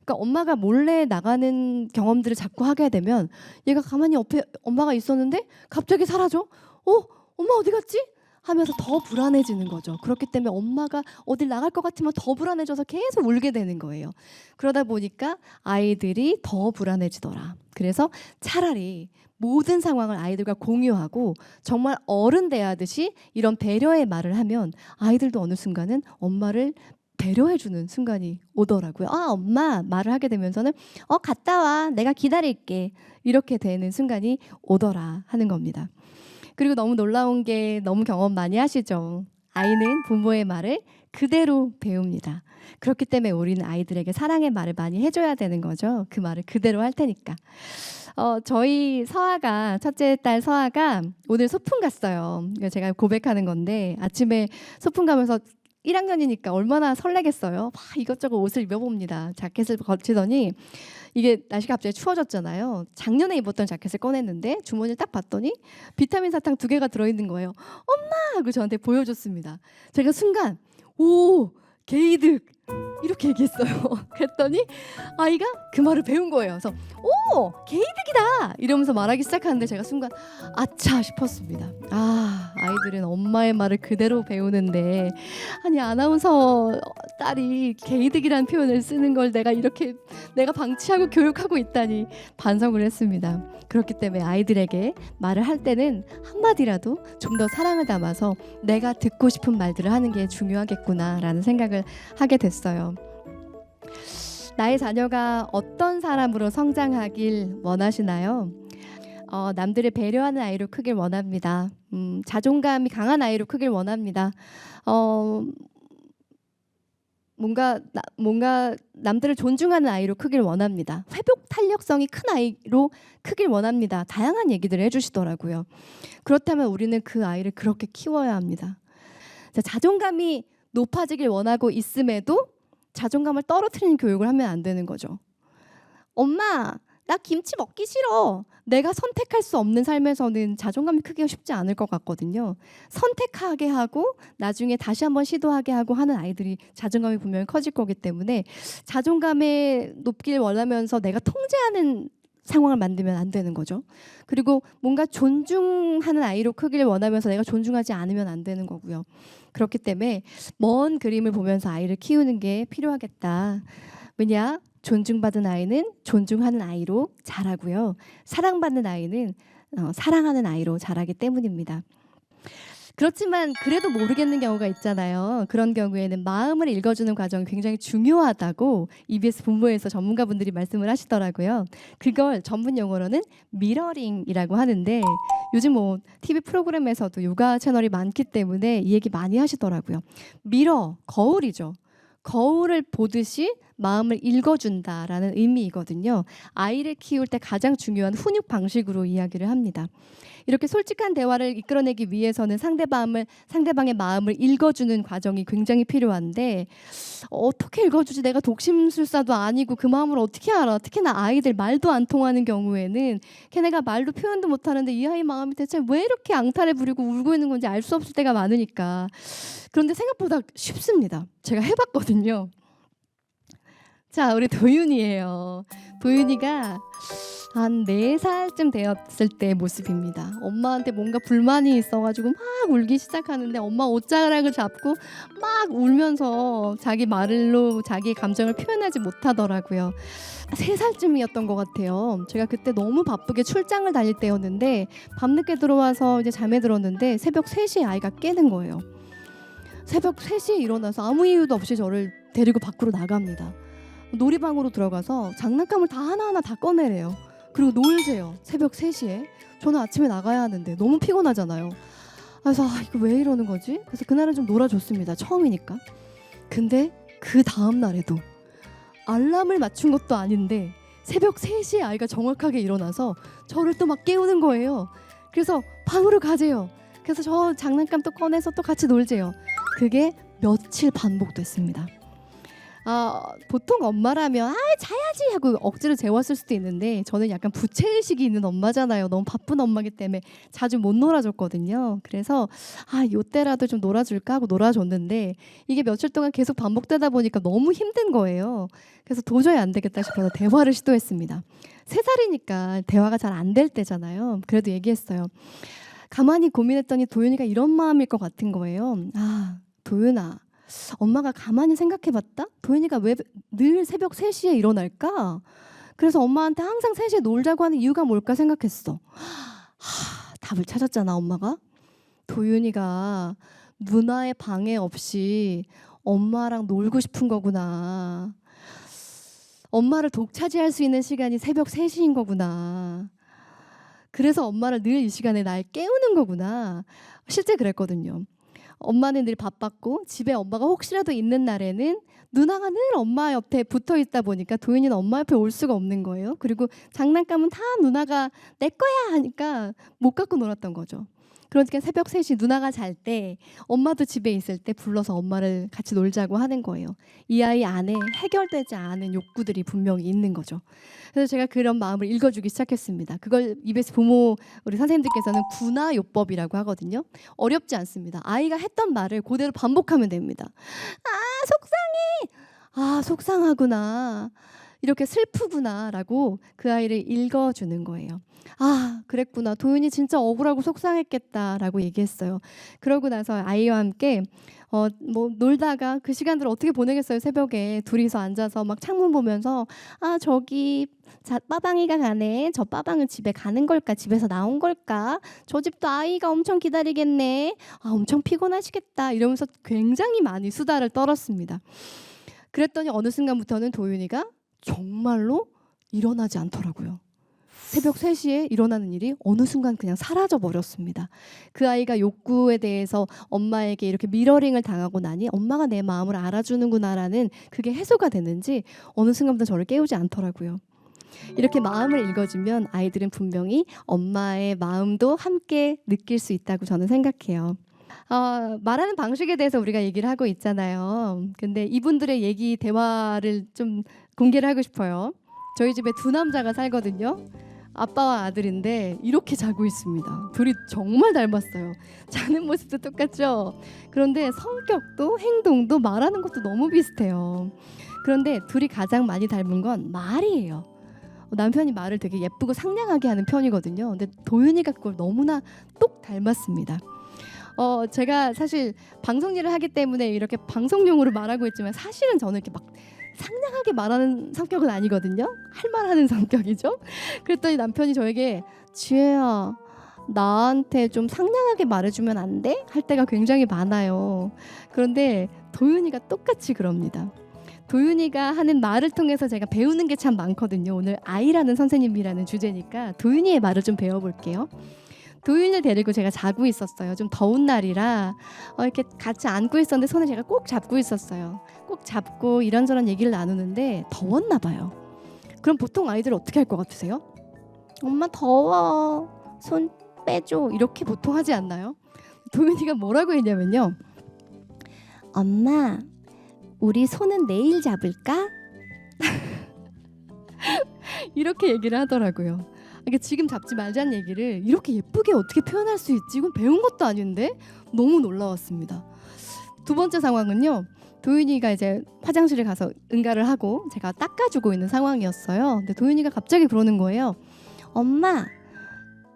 그러니까 엄마가 몰래 나가는 경험들을 자꾸 하게 되면 얘가 가만히 옆에 엄마가 있었는데 갑자기 사라져. 엄마 어디 갔지? 하면서 더 불안해지는 거죠. 그렇기 때문에 엄마가 어딜 나갈 것 같으면 더 불안해져서 계속 울게 되는 거예요. 그러다 보니까 아이들이 더 불안해지더라. 그래서 차라리 모든 상황을 아이들과 공유하고 정말 어른 대하듯이 이런 배려의 말을 하면 아이들도 어느 순간은 엄마를 배려해주는 순간이 오더라고요. 아, 엄마 말을 하게 되면서는 갔다 와. 내가 기다릴게. 이렇게 되는 순간이 오더라 하는 겁니다. 그리고 너무 놀라운 게 너무 경험 많이 하시죠. 아이는 부모의 말을 그대로 배웁니다. 그렇기 때문에 우리는 아이들에게 사랑의 말을 많이 해줘야 되는 거죠. 그 말을 그대로 할 테니까. 저희 서아가 첫째 딸 서아가 오늘 소풍 갔어요. 제가 고백하는 건데 아침에 소풍 가면서 1학년이니까 얼마나 설레겠어요. 막 이것저것 옷을 입어봅니다. 자켓을 걸치더니 이게 날씨가 갑자기 추워졌잖아요. 작년에 입었던 자켓을 꺼냈는데 주머니를 딱 봤더니 비타민 사탕 2개가 들어있는 거예요. 엄마! 하고 저한테 보여줬습니다. 제가 순간 오! 게이득! 이렇게 얘기했어요. 그랬더니 아이가 그 말을 배운 거예요. 그래서 오! 게이득이다! 이러면서 말하기 시작하는데 제가 순간 아차 싶었습니다. 아, 아이들은 엄마의 말을 그대로 배우는데 아니 아나운서 딸이 게이득이라는 표현을 쓰는 걸 내가 방치하고 교육하고 있다니 반성을 했습니다. 그렇기 때문에 아이들에게 말을 할 때는 한마디라도 좀 더 사랑을 담아서 내가 듣고 싶은 말들을 하는 게 중요하겠구나라는 생각을 하게 됐어요. 나의 자녀가 어떤 사람으로 성장하길 원하시나요? 남들을 배려하는 아이로 크길 원합니다. 자존감이 강한 아이로 크길 원합니다. 뭔가 남들을 존중하는 아이로 크길 원합니다. 회복 탄력성이 큰 아이로 크길 원합니다. 다양한 얘기들을 해주시더라고요. 그렇다면 우리는 그 아이를 그렇게 키워야 합니다. 자존감이 높아지길 원하고 있음에도 자존감을 떨어뜨리는 교육을 하면 안 되는 거죠. 엄마, 나 김치 먹기 싫어. 내가 선택할 수 없는 삶에서는 자존감이 크기가 쉽지 않을 것 같거든요. 선택하게 하고 나중에 다시 한번 시도하게 하고 하는 아이들이 자존감이 분명히 커질 거기 때문에 자존감에 높길 원하면서 내가 통제하는 상황을 만들면 안 되는 거죠. 그리고 뭔가 존중하는 아이로 크기를 원하면서 내가 존중하지 않으면 안 되는 거고요. 그렇기 때문에 먼 그림을 보면서 아이를 키우는 게 필요하겠다. 왜냐? 존중받은 아이는 존중하는 아이로 자라고요. 사랑받는 아이는 사랑하는 아이로 자라기 때문입니다. 그렇지만 그래도 모르겠는 경우가 있잖아요. 그런 경우에는 마음을 읽어주는 과정이 굉장히 중요하다고 EBS 본부에서 전문가분들이 말씀을 하시더라고요. 그걸 전문 용어로는 미러링이라고 하는데 요즘 TV 프로그램에서도 육아 채널이 많기 때문에 이 얘기 많이 하시더라고요. 미러, 거울이죠. 거울을 보듯이 마음을 읽어준다라는 의미이거든요. 아이를 키울 때 가장 중요한 훈육 방식으로 이야기를 합니다. 이렇게 솔직한 대화를 이끌어내기 위해서는 상대방의 마음을 읽어주는 과정이 굉장히 필요한데 어떻게 읽어주지? 내가 독심술사도 아니고 그 마음을 어떻게 알아? 특히나 아이들 말도 안 통하는 경우에는 걔네가 말로 표현도 못하는데 이 아이 마음이 대체 왜 이렇게 앙탈을 부리고 울고 있는 건지 알 수 없을 때가 많으니까. 그런데 생각보다 쉽습니다. 제가 해봤거든요. 자, 우리 도윤이에요. 도윤이가 한 4살쯤 되었을 때의 모습입니다. 엄마한테 뭔가 불만이 있어가지고 막 울기 시작하는데 엄마 옷자락을 잡고 막 울면서 자기 말로 자기 감정을 표현하지 못하더라고요. 3살쯤이었던 것 같아요. 제가 그때 너무 바쁘게 출장을 다닐 때였는데 밤늦게 들어와서 이제 잠에 들었는데 새벽 3시에 아이가 깨는 거예요. 새벽 3시에 일어나서 아무 이유도 없이 저를 데리고 밖으로 나갑니다. 놀이방으로 들어가서 장난감을 다 하나하나 다 꺼내래요. 그리고 놀재요. 새벽 3시에. 저는 아침에 나가야 하는데 너무 피곤하잖아요. 그래서 이거 왜 이러는 거지? 그래서 그날은 좀 놀아줬습니다. 처음이니까. 근데 그 다음 날에도 알람을 맞춘 것도 아닌데 새벽 3시에 아이가 정확하게 일어나서 저를 또 막 깨우는 거예요. 그래서 방으로 가재요. 그래서 저 장난감 또 꺼내서 또 같이 놀재요. 그게 며칠 반복됐습니다. 보통 엄마라면 자야지 하고 억지로 재웠을 수도 있는데 저는 약간 부채의식이 있는 엄마잖아요. 너무 바쁜 엄마기 때문에 자주 못 놀아줬거든요. 그래서 요때라도 좀 놀아줄까 하고 놀아줬는데 이게 며칠 동안 계속 반복되다 보니까 너무 힘든 거예요. 그래서 도저히 안 되겠다 싶어서 대화를 시도했습니다. 3살이니까 대화가 잘 안 될 때잖아요. 그래도 얘기했어요. 가만히 고민했더니 도윤이가 이런 마음일 것 같은 거예요. 도윤아, 엄마가 가만히 생각해봤다? 도윤이가 왜 늘 새벽 3시에 일어날까? 그래서 엄마한테 항상 3시에 놀자고 하는 이유가 뭘까 생각했어. 답을 찾았잖아, 엄마가. 도윤이가 누나의 방해 없이 엄마랑 놀고 싶은 거구나. 엄마를 독차지할 수 있는 시간이 새벽 3시인 거구나. 그래서 엄마를 늘 이 시간에 날 깨우는 거구나. 실제 그랬거든요. 엄마는 늘 바빴고 집에 엄마가 혹시라도 있는 날에는 누나가 늘 엄마 옆에 붙어 있다 보니까 도윤이는 엄마 옆에 올 수가 없는 거예요. 그리고 장난감은 다 누나가 내 거야 하니까 못 갖고 놀았던 거죠. 그러니까 새벽 3시 누나가 잘 때 엄마도 집에 있을 때 불러서 엄마를 같이 놀자고 하는 거예요. 이 아이 안에 해결되지 않은 욕구들이 분명히 있는 거죠. 그래서 제가 그런 마음을 읽어주기 시작했습니다. 그걸 EBS 부모 우리 선생님들께서는 구나요법이라고 하거든요. 어렵지 않습니다. 아이가 했던 말을 그대로 반복하면 됩니다. 속상해. 속상하구나. 이렇게 슬프구나 라고 그 아이를 읽어주는 거예요. 그랬구나. 도윤이 진짜 억울하고 속상했겠다 라고 얘기했어요. 그러고 나서 아이와 함께 놀다가 그 시간들을 어떻게 보내겠어요. 새벽에 둘이서 앉아서 막 창문 보면서 저기 빠방이가 가네. 저 빠방은 집에 가는 걸까? 집에서 나온 걸까? 저 집도 아이가 엄청 기다리겠네. 엄청 피곤하시겠다. 이러면서 굉장히 많이 수다를 떨었습니다. 그랬더니 어느 순간부터는 도윤이가 정말로 일어나지 않더라고요. 새벽 3시에 일어나는 일이 어느 순간 그냥 사라져 버렸습니다. 그 아이가 욕구에 대해서 엄마에게 이렇게 미러링을 당하고 나니 엄마가 내 마음을 알아주는구나라는 그게 해소가 됐는지 어느 순간부터 저를 깨우지 않더라고요. 이렇게 마음을 읽어주면 아이들은 분명히 엄마의 마음도 함께 느낄 수 있다고 저는 생각해요. 말하는 방식에 대해서 우리가 얘기를 하고 있잖아요. 근데 이분들의 대화를 좀 공개를 하고 싶어요. 저희 집에 2 남자가 살거든요. 아빠와 아들인데 이렇게 자고 있습니다. 둘이 정말 닮았어요. 자는 모습도 똑같죠? 그런데 성격도 행동도 말하는 것도 너무 비슷해요. 그런데 둘이 가장 많이 닮은 건 말이에요. 남편이 말을 되게 예쁘고 상냥하게 하는 편이거든요. 근데 도윤이가 그걸 너무나 똑 닮았습니다. 제가 사실 방송 일을 하기 때문에 이렇게 방송용으로 말하고 있지만 사실은 저는 이렇게 막 상냥하게 말하는 성격은 아니거든요. 할 말하는 성격이죠. 그랬더니 남편이 저에게 지혜야 나한테 좀 상냥하게 말해주면 안 돼? 할 때가 굉장히 많아요. 그런데 도윤이가 똑같이 그럽니다. 도윤이가 하는 말을 통해서 제가 배우는 게 참 많거든요. 오늘 아이라는 선생님이라는 주제니까 도윤이의 말을 좀 배워볼게요. 도윤이를 데리고 제가 자고 있었어요. 좀 더운 날이라 이렇게 같이 안고 있었는데 손을 제가 꼭 잡고 있었어요. 꼭 잡고 이런저런 얘기를 나누는데 더웠나 봐요. 그럼 보통 아이들 어떻게 할 것 같으세요? 엄마 더워. 손 빼줘. 이렇게 보통 하지 않나요? 도윤이가 뭐라고 했냐면요. 엄마, 우리 손은 내일 잡을까? 이렇게 얘기를 하더라고요. 그러니까 지금 잡지 말자는 얘기를 이렇게 예쁘게 어떻게 표현할 수 있지? 이건 배운 것도 아닌데 너무 놀라웠습니다. 2번째 상황은요. 도윤이가 이제 화장실에 가서 응가를 하고 제가 닦아주고 있는 상황이었어요. 근데 도윤이가 갑자기 그러는 거예요. 엄마,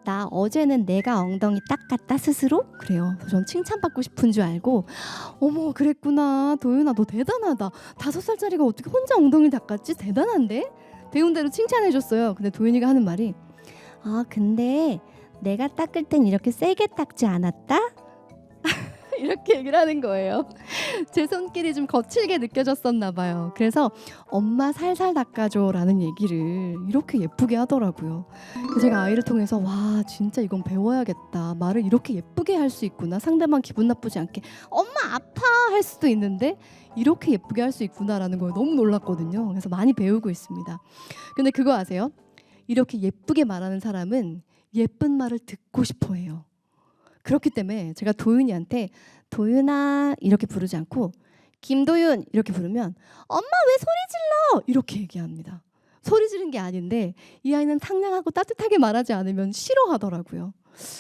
나 어제는 내가 엉덩이 닦았다 스스로? 그래요. 전 칭찬받고 싶은 줄 알고 어머 그랬구나. 도윤아 너 대단하다. 5살짜리가 어떻게 혼자 엉덩이 닦았지? 대단한데? 배운 대로 칭찬해줬어요. 근데 도윤이가 하는 말이 근데 내가 닦을 땐 이렇게 세게 닦지 않았다? 이렇게 얘기를 하는 거예요. 제 손길이 좀 거칠게 느껴졌었나 봐요. 그래서 엄마 살살 닦아줘 라는 얘기를 이렇게 예쁘게 하더라고요. 제가 아이를 통해서 와 진짜 이건 배워야겠다. 말을 이렇게 예쁘게 할 수 있구나. 상대방 기분 나쁘지 않게 엄마 아파 할 수도 있는데 이렇게 예쁘게 할 수 있구나라는 거에 너무 놀랐거든요. 그래서 많이 배우고 있습니다. 근데 그거 아세요? 이렇게 예쁘게 말하는 사람은 예쁜 말을 듣고 싶어 해요. 그렇기 때문에 제가 도윤이한테 도윤아 이렇게 부르지 않고 김도윤 이렇게 부르면 엄마 왜 소리 질러? 이렇게 얘기합니다. 소리 지른 게 아닌데 이 아이는 상냥하고 따뜻하게 말하지 않으면 싫어하더라고요.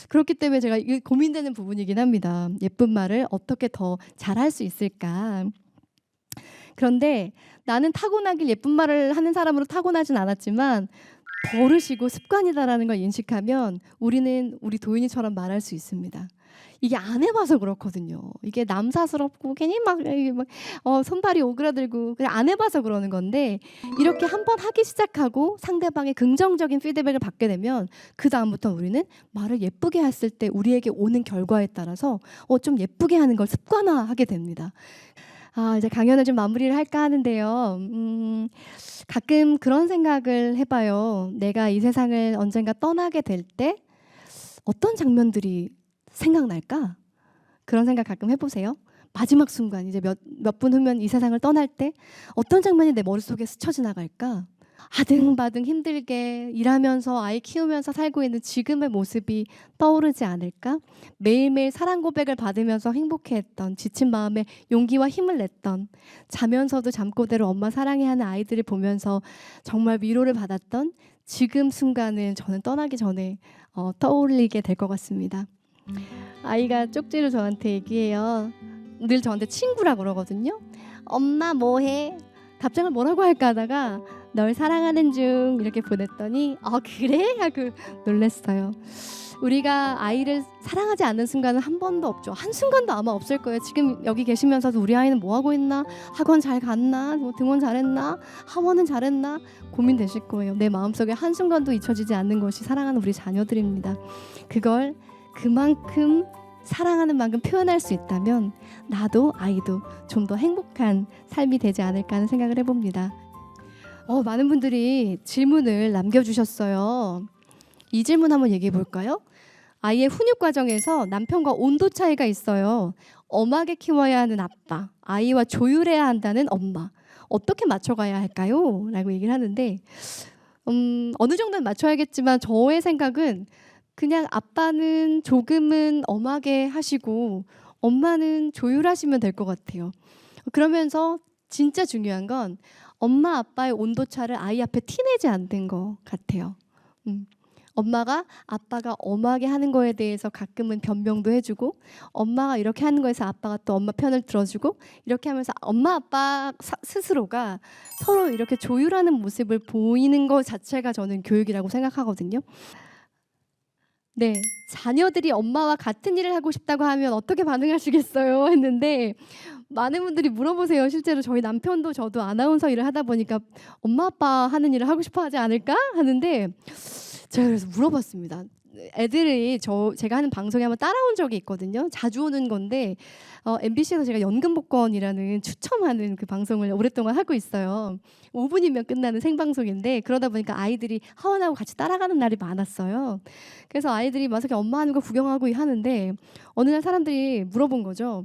그렇기 때문에 제가 고민되는 부분이긴 합니다. 예쁜 말을 어떻게 더 잘할 수 있을까? 그런데 나는 타고나길 예쁜 말을 하는 사람으로 타고나진 않았지만 버릇이고 습관이다라는 걸 인식하면 우리는 우리 도윤이처럼 말할 수 있습니다. 이게 안 해봐서 그렇거든요. 이게 남사스럽고 괜히 손발이 오그라들고 그냥 안 해봐서 그러는 건데 이렇게 한번 하기 시작하고 상대방의 긍정적인 피드백을 받게 되면 그 다음부터 우리는 말을 예쁘게 했을 때 우리에게 오는 결과에 따라서 좀 예쁘게 하는 걸 습관화하게 됩니다. 이제 강연을 좀 마무리를 할까 하는데요. 가끔 그런 생각을 해봐요. 내가 이 세상을 언젠가 떠나게 될 때 어떤 장면들이 생각날까? 그런 생각 가끔 해보세요. 마지막 순간 이제 몇 분 후면 이 세상을 떠날 때 어떤 장면이 내 머릿속에 스쳐 지나갈까? 아등바등 힘들게 일하면서 아이 키우면서 살고 있는 지금의 모습이 떠오르지 않을까? 매일매일 사랑 고백을 받으면서 행복해했던 지친 마음에 용기와 힘을 냈던 자면서도 잠꼬대로 엄마 사랑해 하는 아이들을 보면서 정말 위로를 받았던 지금 순간은 저는 떠나기 전에 떠올리게 될 것 같습니다. 아이가 쪽지로 저한테 얘기해요. 늘 저한테 친구라고 그러거든요. 엄마 뭐해? 답장을 뭐라고 할까 하다가 널 사랑하는 중 이렇게 보냈더니 그래? 하고 놀랬어요. 우리가 아이를 사랑하지 않는 순간은 한 번도 없죠. 한순간도 아마 없을 거예요. 지금 여기 계시면서도 우리 아이는 뭐 하고 있나? 학원 잘 갔나? 등원 잘했나? 하원은 잘했나? 고민되실 거예요. 내 마음속에 한순간도 잊혀지지 않는 것이 사랑하는 우리 자녀들입니다. 그걸 그만큼 사랑하는 만큼 표현할 수 있다면 나도 아이도 좀 더 행복한 삶이 되지 않을까 하는 생각을 해봅니다. 많은 분들이 질문을 남겨주셨어요. 이 질문 한번 얘기해 볼까요? 아이의 훈육 과정에서 남편과 온도 차이가 있어요. 엄하게 키워야 하는 아빠, 아이와 조율해야 한다는 엄마. 어떻게 맞춰가야 할까요? 라고 얘기를 하는데 어느 정도는 맞춰야겠지만 저의 생각은 그냥 아빠는 조금은 엄하게 하시고 엄마는 조율하시면 될 것 같아요. 그러면서 진짜 중요한 건 엄마 아빠의 온도차를 아이 앞에 티내지 않는 것 같아요. 엄마가 아빠가 엄하게 하는 거에 대해서 가끔은 변명도 해주고 엄마가 이렇게 하는 거에서 아빠가 또 엄마 편을 들어주고 이렇게 하면서 엄마 아빠 스스로가 서로 이렇게 조율하는 모습을 보이는 것 자체가 저는 교육이라고 생각하거든요. 네, 자녀들이 엄마와 같은 일을 하고 싶다고 하면 어떻게 반응하시겠어요? 했는데 많은 분들이 물어보세요. 실제로 저희 남편도 저도 아나운서 일을 하다 보니까 엄마 아빠 하는 일을 하고 싶어 하지 않을까? 하는데 제가 그래서 물어봤습니다. 애들이 제가 하는 방송에 한번 따라온 적이 있거든요. 자주 오는 건데 MBC에서 제가 연금복권이라는 추첨하는 그 방송을 오랫동안 하고 있어요. 5분이면 끝나는 생방송인데 그러다 보니까 아이들이 하원하고 같이 따라가는 날이 많았어요. 그래서 아이들이 막 이렇게 엄마 하는 거 구경하고 하는데 어느 날 사람들이 물어본 거죠.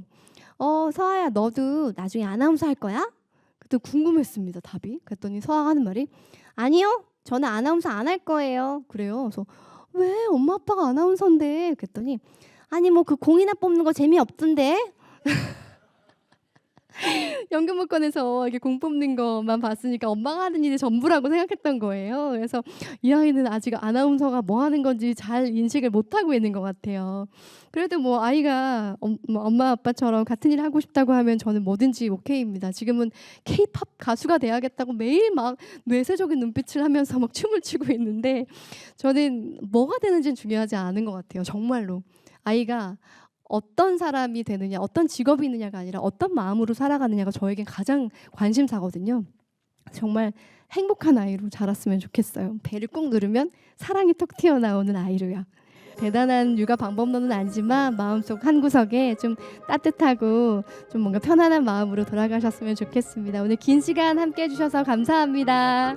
서아야 너도 나중에 아나운서 할 거야? 그때 궁금했습니다. 답이. 그랬더니 서아가 하는 말이 아니요. 저는 아나운서 안 할 거예요. 그래요. 그래서 왜 엄마 아빠가 아나운서인데? 그랬더니 아니 뭐 그 공이나 뽑는 거 재미없던데? 연금복권에서 이렇게 공 뽑는 것만 봤으니까 엄마가 하는 일이 전부라고 생각했던 거예요. 그래서 이 아이는 아직 아나운서가 뭐 하는 건지 잘 인식을 못하고 있는 것 같아요. 그래도 뭐 아이가 엄마 아빠처럼 같은 일을 하고 싶다고 하면 저는 뭐든지 오케이입니다. 지금은 K-팝 가수가 돼야겠다고 매일 막 뇌세적인 눈빛을 하면서 막 춤을 추고 있는데 저는 뭐가 되는지는 중요하지 않은 것 같아요. 정말로 아이가 어떤 사람이 되느냐, 어떤 직업이 있느냐가 아니라 어떤 마음으로 살아가느냐가 저에겐 가장 관심사거든요. 정말 행복한 아이로 자랐으면 좋겠어요. 배를 꾹 누르면 사랑이 톡 튀어나오는 아이로요. 대단한 육아 방법론은 아니지만 마음속 한 구석에 좀 따뜻하고 좀 뭔가 편안한 마음으로 돌아가셨으면 좋겠습니다. 오늘 긴 시간 함께 해주셔서 감사합니다.